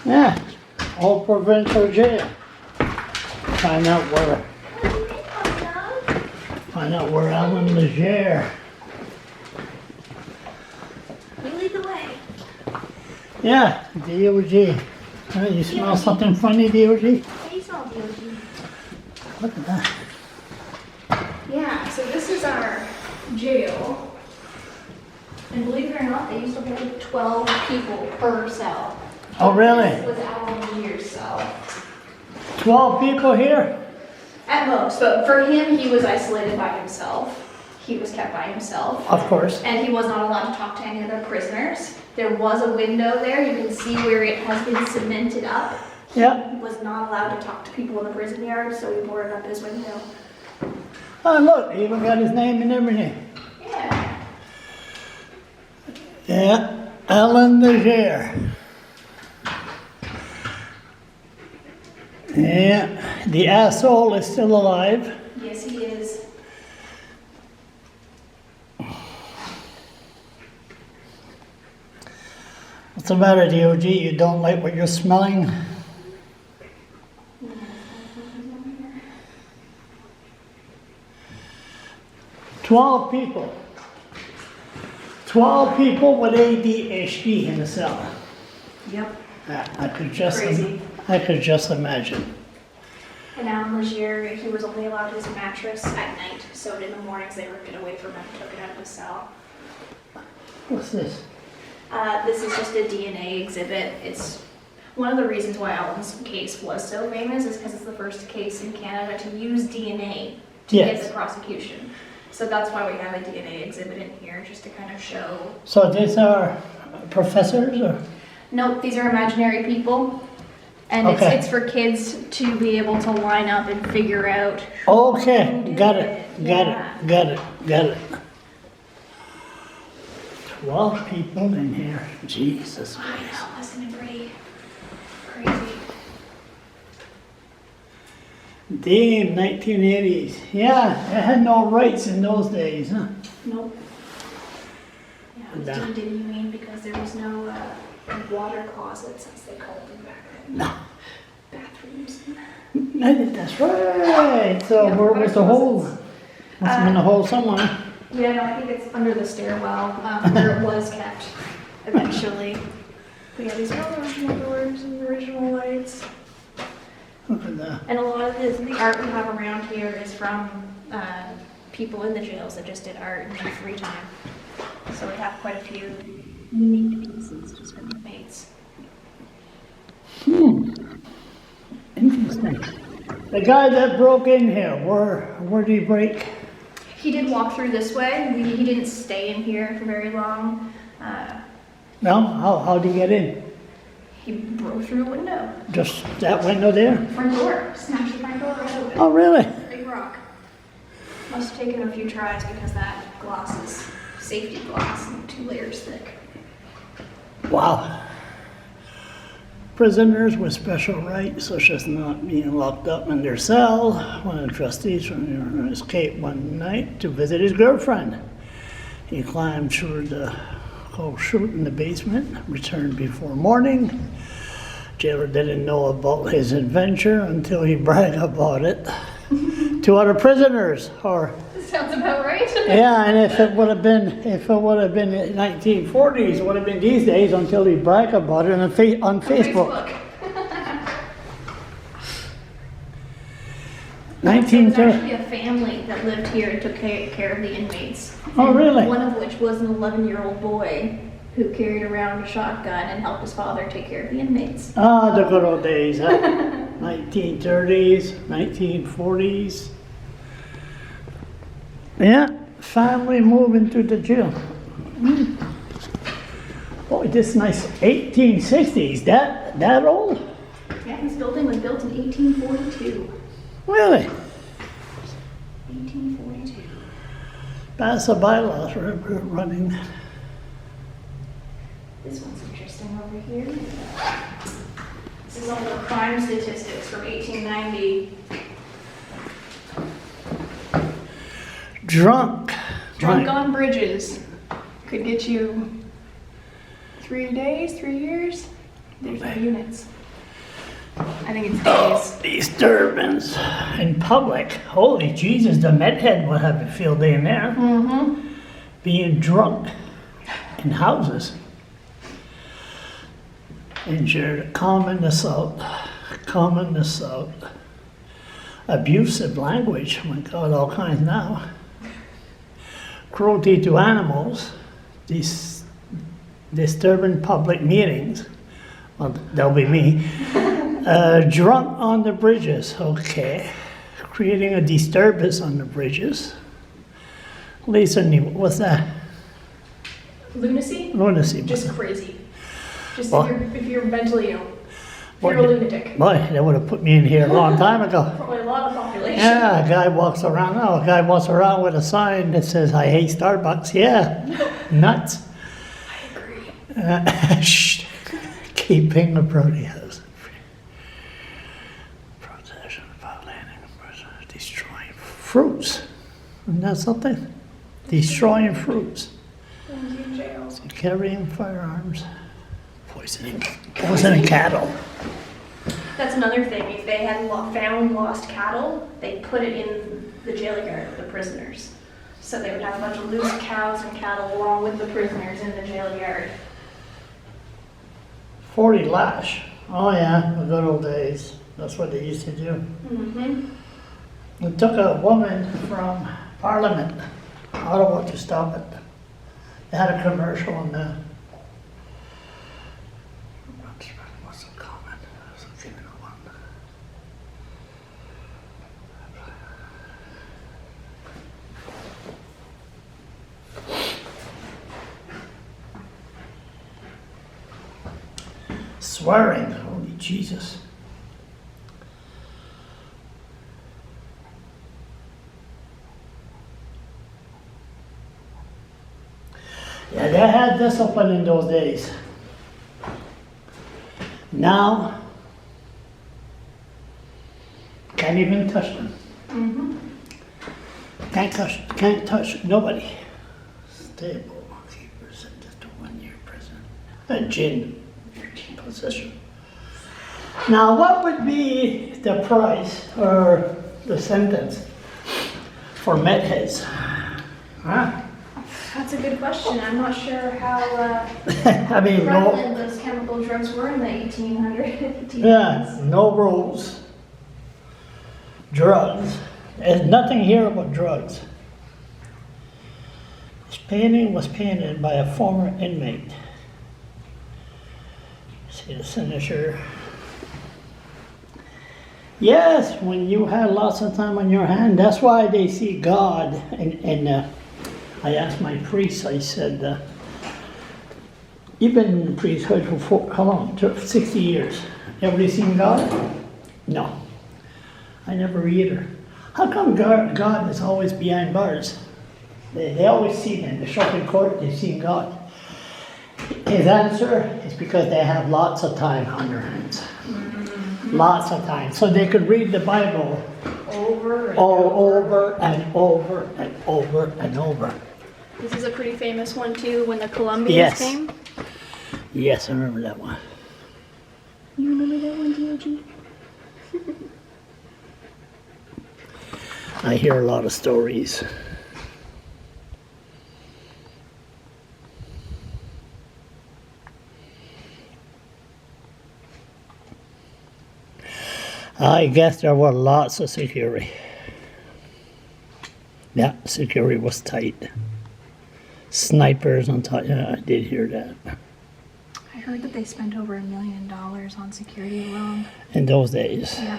Yeah, old provincial jail. Find out where Alan Leger. You lead the way. Yeah, DOG. You smell something funny, DOG? Yeah, you saw DOG. Look at that. Yeah, so this is our jail. And believe it or not, they used to hold 12 people per cell. Oh, really? This was Alan Lear's cell. 12 people here? At most, but for him, he was isolated by himself. He was kept by himself. Of course. And he was not allowed to talk to any other prisoners. There was a window there. You can see where it has been cemented up. Yeah. He was not allowed to talk to people in the prison yard, so he boarded up his window. Oh, look, he even got his name and everything. Yeah. Yeah, Alan Leger. Yeah, the asshole is still alive. Yes, he is. What's the matter, DOG? You don't like what you're smelling? "12 people. 12 people with ADHD in the cell. Yep. I could just, Crazy. I could just imagine. And Alan Leger, he was only allowed his mattress at night, so in the mornings they ripped it away from him and took it out of his cell. What's this? This is just a DNA exhibit. It's one of the reasons why Alan's case was so famous is because it's the first case in Canada to use DNA to Yes. get the prosecution. So that's why we have a DNA exhibit in here, just to kind of show. So these are professors or? Nope, these are imaginary people. And Okay. it's for kids to be able to line up and figure out. Okay, got it, got Yeah. it, got it, got it. 12 people in here, Jesus I Christ. know, isn't it pretty crazy? Damn, 1980s. Yeah, it had no rights in those days, huh? Nope. Yeah, it was No. deemed inhumane because there was no water closets, as they called them back then. No. Bathrooms. That's right. So Yeah, where was the hole? closets. Must have been a hole somewhere. Yeah, no, I think it's under the stairwell where it was kept eventually. But yeah, these are all original doors and original lights. Look at that. And a lot of the art we have around here is from people in the jails that just did art in their free time. So we have quite a few unique pieces just from inmates. Interesting. The guy that broke in here, where did he break? He did walk through this way. He didn't stay in here for very long. No? How'd he get in? He broke through a window. Just that window there? Front door. Smashed the front door right open. Oh, really? Big rock. Must have taken a few tries because that glass is safety glass and 2 layers thick. Wow. Prisoners with special rights, such as not being locked up in their cell. One of the trustees from here escaped one night to visit his girlfriend. He climbed through the cold chute in the basement, returned before morning. Jailer didn't know about his adventure until he bragged about it to other prisoners. Or Sounds about right. yeah, and if it would have been in 1940s, it would have been these days until he bragged about it on Facebook. 1930. There was actually a family that lived here and took care of the inmates. Oh, And really? One of which was an 11-year-old boy who carried around a shotgun and helped his father take care of the inmates. Ah, the good old days, huh? 1930s, 1940s. Yeah, family moving to the jail. Boy, this nice 1860s. That old? Yeah, this building was built in 1842. Really? 1842. Pass the bylaws for running. This one's interesting over here. This is all the crime statistics from 1890. Drunk. Drunk Right. on bridges could get you 3 days, 3 years. There's no units. I think it's days. Disturbance in public. Holy Jesus, the Medhead will have a field day in there. Mm-hmm. Being drunk in houses. Injured, common assault. Abusive language, oh my God, all kinds now. Cruelty to animals. Disturbing public meetings. Well, that'll be me. Drunk on the bridges, okay. Creating a disturbance on the bridges. Lisa, what's that? Lunacy? Lunacy. Just crazy. Just What? if you're mentally ill. If What you're a did- lunatic. Boy, they would have put me in here a long time ago. Probably a lot of population. Yeah, a guy walks around with a sign that says, I hate Starbucks. Yeah, nuts. I agree. Shh. Keeping the proteas. Protection of landing, destroying fruits. Isn't that something? Destroying fruits. And in jail. Carrying firearms. Poisoning cattle. That's another thing. If they had found lost cattle, they put it in the jail yard of the prisoners. So they would have a bunch of loose cows and cattle along with the prisoners in the jail yard. 40 lash. Oh yeah, the good old days. That's what they used to do. Mm-hmm. It took a woman from Parliament, Ottawa, to stop it. They had a commercial on the. What's the comment? I was thinking of one. Swearing, holy Jesus. Yeah, they had discipline in those days. Now, can't even touch them. Mm-hmm. Can't touch nobody. Stable keeper sentenced to 1 year prison. And gin possession. Now, what would be the price or the sentence for meth heads? Huh? That's a good question. I'm not sure how I mean, prevalent those chemical drugs were in the 1800s. yeah, no rules. Drugs. There's nothing here about drugs. This painting was painted by a former inmate. See the signature. Yes, when you had lots of time on your hand, that's why they see God. And I asked my priest, I said, you've been in the priesthood for how long? 60 years. Ever seen God? No. I never either. How come God is always behind bars? They always see him. In the Supreme Court, they've seen God. His answer is because they have lots of time on their hands. Mm-hmm. Lots of time. So they could read the Bible over and over and over and over and over. This is a pretty famous one too, when the Colombians came. Yes, I remember that one. You remember that one, DOG? I hear a lot of stories. I guess there were lots of security. Yeah, security was tight. Snipers on top. Yeah, I did hear that. I heard that they spent over $1 million on security alone. In those days. Yeah.